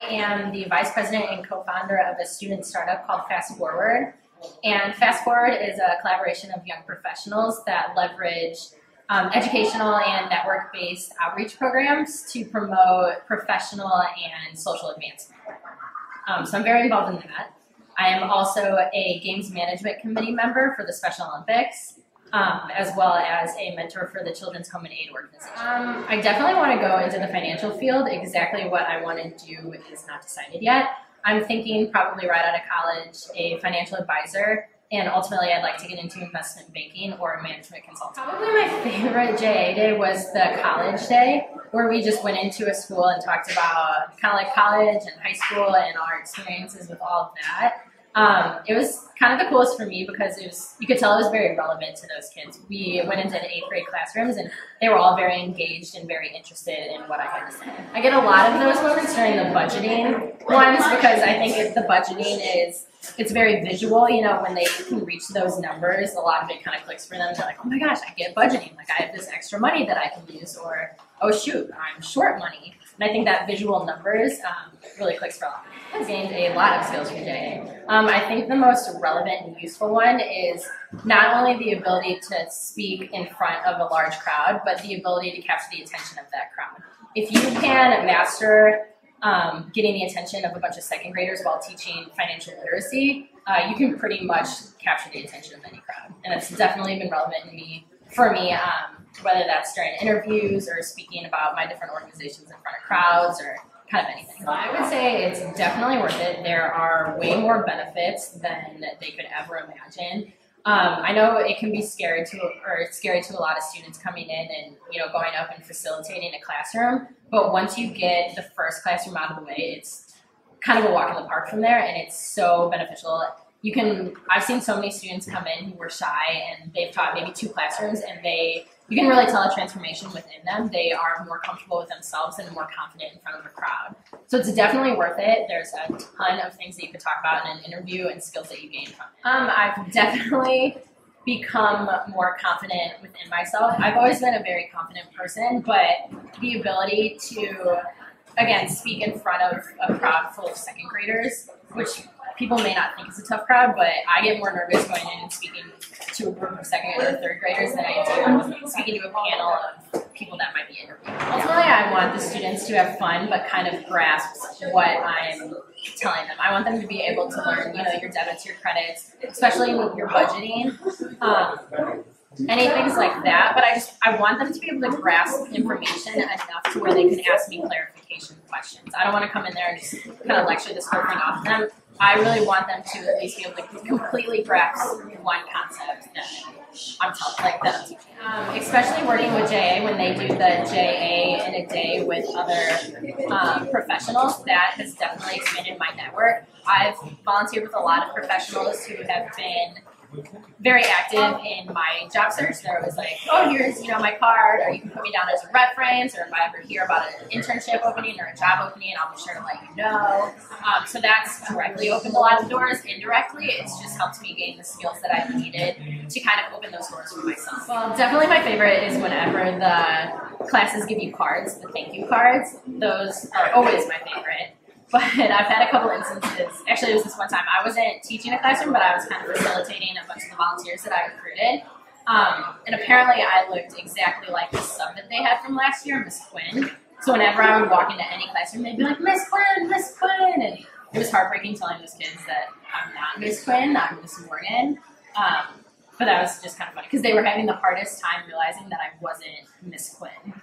I am the vice president and co-founder of a student startup called Fast Forward. And Fast Forward is a collaboration of young professionals that leverage educational and network-based outreach programs to promote professional and social advancement. So I'm very involved in that. I am also a games management committee member for the Special Olympics, as well as a mentor for the Children's Home and Aid organization. I definitely want to go into the financial field. Exactly what I want to do is not decided yet. I'm thinking probably right out of college, a financial advisor, and ultimately I'd like to get into investment banking or management consulting. Probably my favorite JA day was the college day, where we just went into a school and talked about kind of like college and high school and our experiences with all of that. It was kind of the coolest for me because you could tell it was very relevant to those kids. We went into the 8th grade classrooms and they were all very engaged and very interested in what I had to say. I get a lot of those moments during the budgeting ones because I think the budgeting it's very visual, you know, when they can reach those numbers, a lot of it kind of clicks for them. They're like, oh my gosh, I get budgeting. Like I have this extra money that I can use, or, oh shoot, I'm short money. And I think that visual numbers really clicks for a lot. I've gained a lot of skills from JA. I think the most relevant and useful one is not only the ability to speak in front of a large crowd, but the ability to capture the attention of that crowd. If you can master getting the attention of a bunch of second graders while teaching financial literacy, you can pretty much capture the attention of any crowd. And it's definitely been relevant for me, whether that's during interviews or speaking about my different organizations in front of crowds or kind of anything. I would say it's definitely worth it. There are way more benefits than they could ever imagine. I know it can be scary to a lot of students coming in and going up and facilitating a classroom, but once you get the first classroom out of the way, it's kind of a walk in the park from there, and it's so beneficial. I've seen so many students come in who were shy and they've taught maybe 2 classrooms, and you can really tell a transformation within them. They are more comfortable with themselves and more confident in front of a crowd. So it's definitely worth it. There's a ton of things that you could talk about in an interview and skills that you gain from it. I've definitely become more confident within myself. I've always been a very confident person, but the ability to, again, speak in front of a crowd full of second graders, which people may not think is a tough crowd, but I get more nervous going in and speaking to a group of second or third graders than I do speaking to a panel of people that might be interviewed. Ultimately, I want the students to have fun, but kind of grasp what I'm telling them. I want them to be able to learn, your debits, your credits, especially with your budgeting, any things like that. But I want them to be able to grasp information enough to where they can ask me clarification questions. I don't want to come in there and just kind of lecture this whole thing off of them. I really want them to at least be able to completely grasp one concept that I'm teaching. Especially working with JA when they do the JA in a day with other professionals, that has definitely expanded my network. I've volunteered with a lot of professionals who have been very active in my job search. They're always like, oh, here's my card, or you can put me down as a reference, or if I ever hear about an internship opening or a job opening, I'll be sure to let you know. So that's directly opened a lot of doors. Indirectly, it's just helped me gain the skills that I've needed to kind of open those doors for myself. Well, definitely my favorite is whenever the classes give you cards, the thank you cards. Those are always my favorite. But I've had a couple instances. Actually, it was this one time. I wasn't teaching a classroom, but I was kind of facilitating a bunch of the volunteers that I recruited. And apparently I looked exactly like the sub that they had from last year, Miss Quinn. So whenever I would walk into any classroom, they'd be like, Miss Quinn, Miss Quinn. And it was heartbreaking telling those kids that I'm not Miss Quinn, I'm Miss Morgan. But that was just kind of funny because they were having the hardest time realizing that I wasn't Miss Quinn.